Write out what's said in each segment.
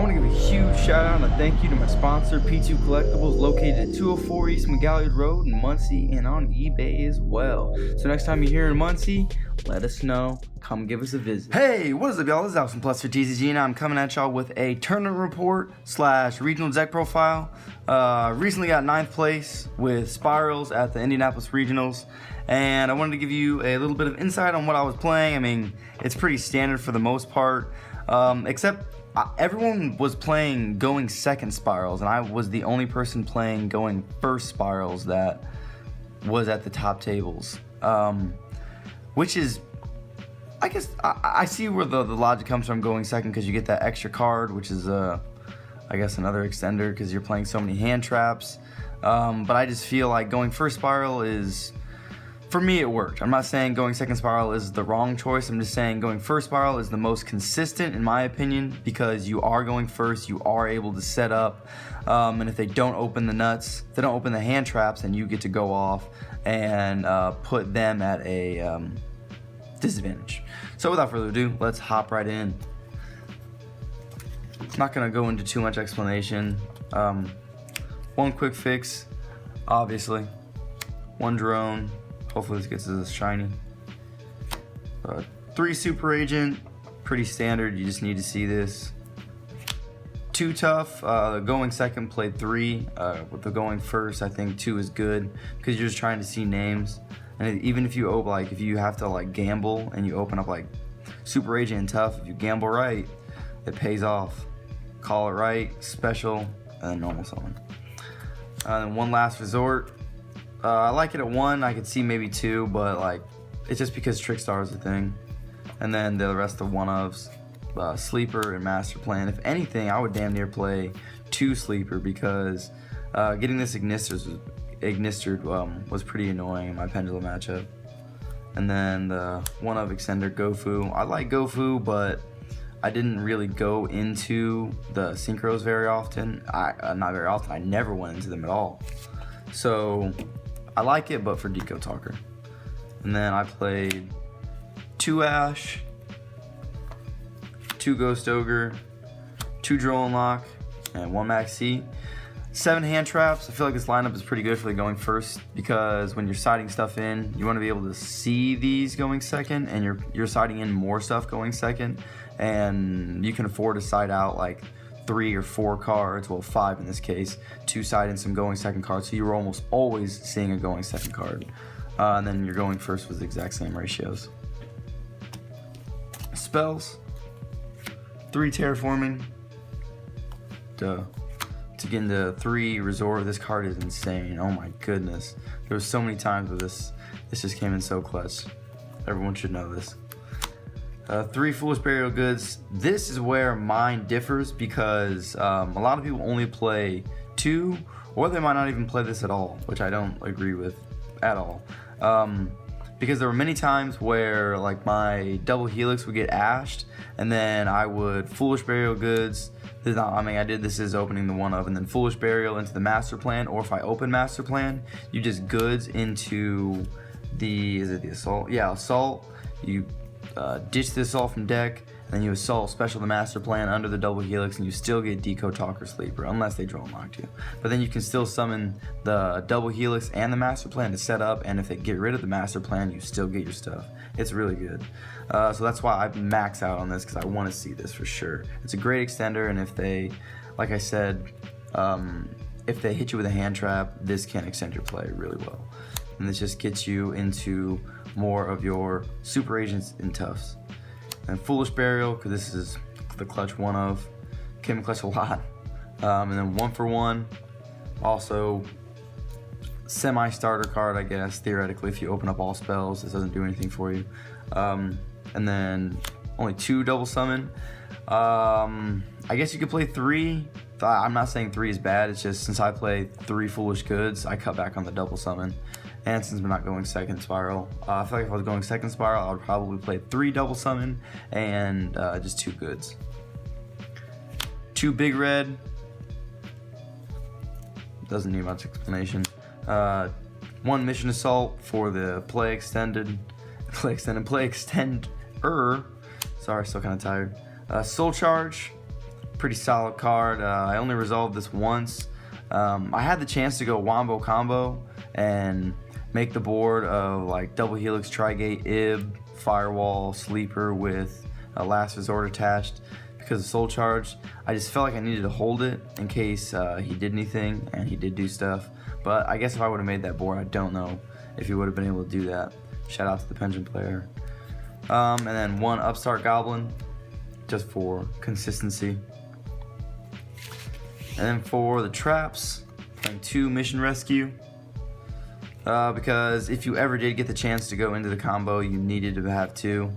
want to give a huge shout out and a thank you to my sponsor, P2 Collectibles, located at 204 East McGalliard Road in Muncie and on eBay as well. So next time you're here in Muncie, let us know. Come give us a visit. Hey, what is up, y'all? This is Alex from Plus for TCG, and I'm coming at y'all with a tournament report / regional deck profile. Recently got 9th place with Spyrals at the Indianapolis Regionals, and I wanted to give you a little bit of insight on what I was playing. I mean, it's pretty standard for the most part, except everyone was playing going second Spyrals, and I was the only person playing going first Spyrals that was at the top tables. Which is, I guess, I see where the logic comes from going second, because you get that extra card, which is, I guess, another extender, because you're playing so many hand traps. But I just feel like going first Spiral is, for me, it worked. I'm not saying going second Spiral is the wrong choice. I'm just saying going first Spiral is the most consistent, in my opinion, because you are going first, you are able to set up, and if they don't open the nuts, if they don't open the hand traps, then you get to go off and put them at a disadvantage. So without further ado, let's hop right in. I'm not gonna go into too much explanation. One quick fix, obviously. One drone. Hopefully this gets us shiny. 3 super agent, pretty standard. You just need to see this. 2 tough. The going second played 3. With the going first, I think 2 is good because you're just trying to see names. And even if you open, like, if you have to like gamble and you open up like super agent and tough, if you gamble right, it pays off. Call it right, special, and then normal summon. And one last resort. I like it at 1. I could see maybe 2, but like it's just because trickstar is a thing. And then the rest of one-ofs, sleeper and master plan. If anything, I would damn near play 2 sleeper, because getting this ignistered was pretty annoying in my Pendulum matchup. And then the one-of extender Gofu. I like Gofu, but I didn't really go into the synchros very often. Not very often. I never went into them at all. So I like it, but for Deco Talker. And then I played 2 Ash, 2 Ghost Ogre, 2 Drone Lock, and 1 Max C. 7 hand traps. I feel like this lineup is pretty good for the going first, because when you're siding stuff in, you want to be able to see these going second, and you're siding in more stuff going second, and you can afford to side out like 3 or 4 cards, well 5 in this case, to side in some going second cards, so you're almost always seeing a going second card. And then you're going first with the exact same ratios. Spells. 3 terraforming. Duh. To get into 3 resort, this card is insane. Oh my goodness. There was so many times where this just came in so clutch. Everyone should know this. 3 Foolish Burial Goods. This is where mine differs, because a lot of people only play 2, or they might not even play this at all, which I don't agree with at all. Because there were many times where like my double helix would get ashed, and then I would Foolish Burial Goods. I did this as opening the one of, and then Foolish Burial into the master plan, or if I open master plan, you just goods into the, is it the assault? Yeah, assault. You ditch the assault from deck, and then you assault special the master plan under the double helix, and you still get Deco Talker Sleeper, unless they draw unlocked you. But then you can still summon the double helix and the master plan to set up, and if they get rid of the master plan, you still get your stuff. It's really good. So that's why I max out on this, because I want to see this for sure. It's a great extender, and if they, like I said, if they hit you with a hand trap, this can extend your play really well. And this just gets you into more of your super agents and toughs. And Foolish Burial, because this is the clutch one of. Came in clutch a lot. And then 1 for 1. Also, semi-starter card, I guess, theoretically, if you open up all spells. This doesn't do anything for you. And then only 2 double summon. I guess you could play 3. I'm not saying 3 is bad, it's just since I play 3 Foolish Goods, I cut back on the double summon. And since we're not going second Spiral, I feel like if I was going second Spiral, I would probably play 3 double summon and just 2 goods. 2 big red. Doesn't need much explanation. 1 mission assault for the play extender. Sorry, still kind of tired. Soul charge. pretty solid card. I only resolved this once. I had the chance to go wombo combo and make the board of like double helix, trigate, ib, firewall, sleeper with a last resort attached because of soul charge. I just felt like I needed to hold it in case he did anything, and he did do stuff. But I guess if I would have made that board, I don't know if he would have been able to do that. Shout out to the Pendulum player. And then one upstart goblin, just for consistency. And then for the traps, playing 2 mission rescue. Because if you ever did get the chance to go into the combo, you needed to have 2.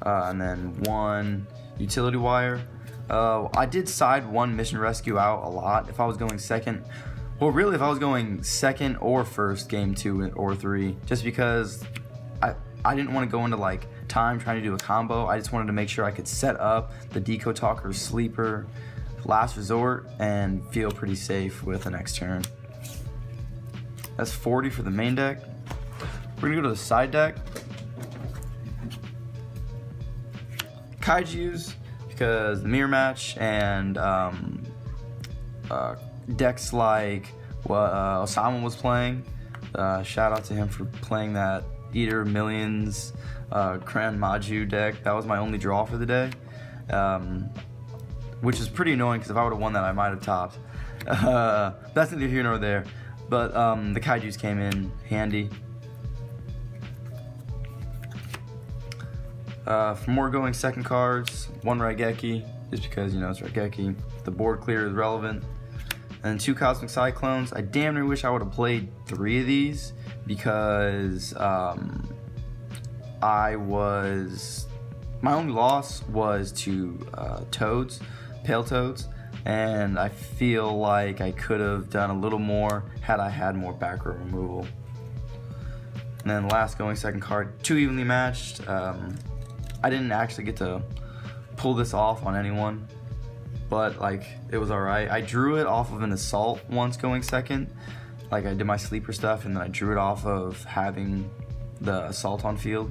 And then 1 utility wire. I did side 1 mission rescue out a lot if I was going second. Well, really, if I was going second or first, game 2 or 3, just because I didn't want to go into like time trying to do a combo. I just wanted to make sure I could set up the Deco Talker sleeper last resort and feel pretty safe with the next turn. That's 40 for the main deck. We're gonna go to the side deck. Kaiju's, because the mirror match and decks like what Osama was playing. Shout out to him for playing that Eater Millions Gran Maju deck. That was my only draw for the day, which is pretty annoying because if I would have won that, I might have topped. That's neither here nor there. But the Kaiju's came in handy. For more going second cards, 1 Raigeki, just because, you know, it's Raigeki. The board clear is relevant. And 2 Cosmic Cyclones. I damn near wish I would have played 3 of these because my only loss was to Toads, Pale Toads, and I feel like I could have done a little more had I had more back row removal. And then last going second card, 2 evenly matched. I didn't actually get to pull this off on anyone, but like it was alright. I drew it off of an assault once going second. Like I did my sleeper stuff and then I drew it off of having the assault on field.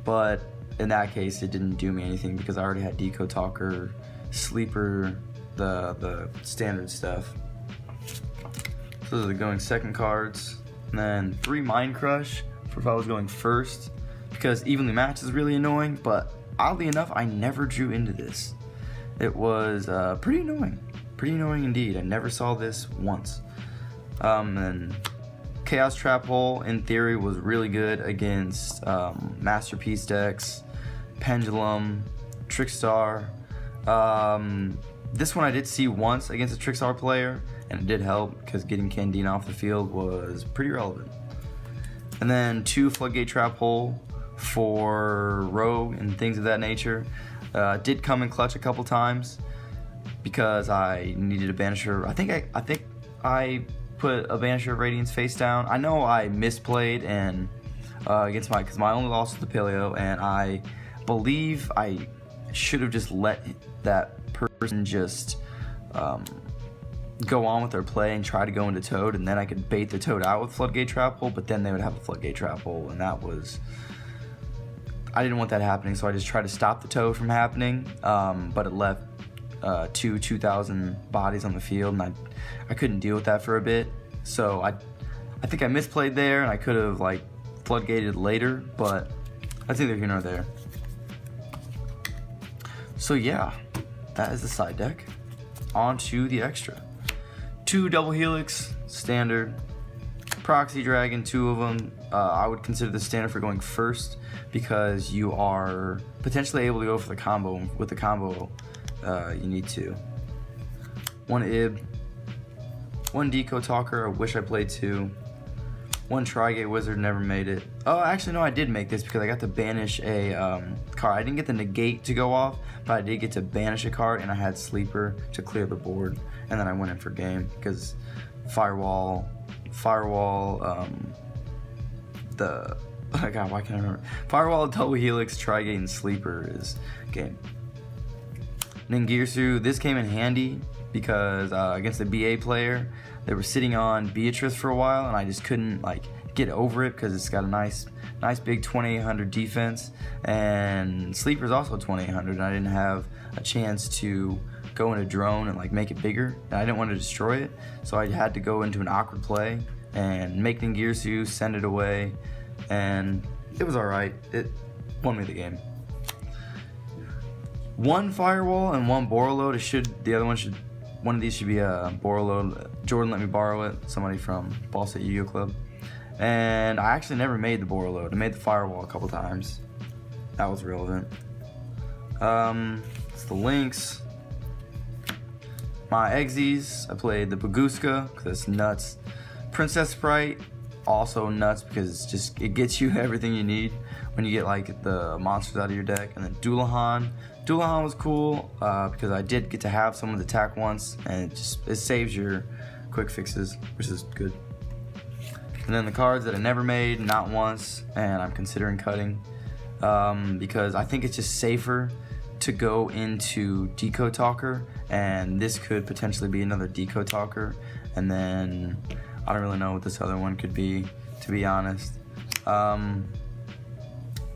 But in that case it didn't do me anything because I already had Deco Talker, sleeper, the standard stuff. So those are the going second cards. And then 3 Mind Crush for if I was going first, because evenly matched is really annoying, but oddly enough I never drew into this. It was pretty annoying indeed. I never saw this once. And Chaos Trap Hole in theory was really good against Masterpiece decks, Pendulum, Trickstar. This one I did see once against a Trickstar player, and it did help because getting Candine off the field was pretty relevant. And then 2 Floodgate Trap Hole for Rogue and things of that nature. Did come in clutch a couple times because I needed a Banisher. I think I put a Banisher of Radiance face down. I know I misplayed and against because my only loss was the Paleo, and I believe I should have just let that person just go on with their play and try to go into Toad, and then I could bait the Toad out with Floodgate Trap Hole, but then they would have a Floodgate Trap Hole, and that was... I didn't want that happening, so I just tried to stop the Toad from happening, but it left 2,000 bodies on the field, and I couldn't deal with that for a bit. So I think I misplayed there, and I could have like floodgated later, but that's neither here nor there. So yeah, that is the side deck. On to the extra. 2 Double Helix, standard. Proxy Dragon, 2 of them. I would consider the standard for going first because you are potentially able to go for the combo. With the combo, you need to. 1 Ib, 1 Deco Talker, I wish I played 2. 1 Trigate Wizard, never made it. Oh, actually no, I did make this because I got to banish a card. I didn't get the negate to go off, but I did get to banish a card, and I had Sleeper to clear the board, and then I went in for game because Firewall, God, why can't I remember? Firewall, Double Helix, Trigate, and Sleeper is game. Ningirsu, this came in handy because against the BA player, they were sitting on Beatrice for a while, and I just couldn't like get over it because it's got a nice big 2800 defense, and Sleeper's also 2800, and I didn't have a chance to go into drone and like make it bigger, and I didn't want to destroy it, so I had to go into an awkward play and make Ningirsu, send it away, and it was alright. It won me the game. One firewall and one Borreload. One of these should be a Borreload. Jordan let me borrow it, somebody from Ball State Yugioh Club. And I actually never made the Borreload. I made the firewall a couple times. That was relevant. It's the links. My Egsies, I played the Baguska because it's nuts. Princess Sprite, also nuts because it gets you everything you need when you get like the monsters out of your deck. And then Dullahan. Dullahan was cool because I did get to have someone's attack once, and it saves your quick fixes, which is good. And then the cards that I never made, not once, and I'm considering cutting because I think it's just safer to go into Decode Talker, and this could potentially be another Decode Talker, and then I don't really know what this other one could be, to be honest.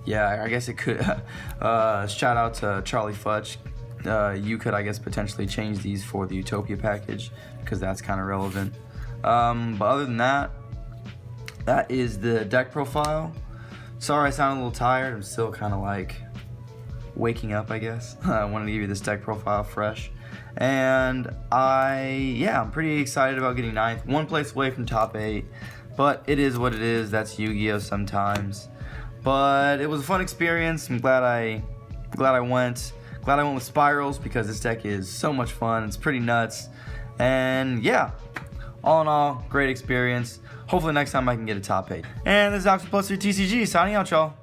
Yeah, I guess it could. Shout out to Charlie Futch. You could, I guess, potentially change these for the Utopia package because that's kind of relevant. But other than that, that is the deck profile. Sorry I sound a little tired. I'm still kind of like waking up, I guess. I wanted to give you this deck profile fresh. And I'm pretty excited about getting 9th. One place away from top 8. But it is what it is. That's Yu-Gi-Oh! Sometimes. But it was a fun experience. I'm glad I went. Glad I went with Spyrals because this deck is so much fun. It's pretty nuts. And yeah, all in all, great experience. Hopefully next time I can get a top 8. And this is Aster +3 TCG signing out, y'all.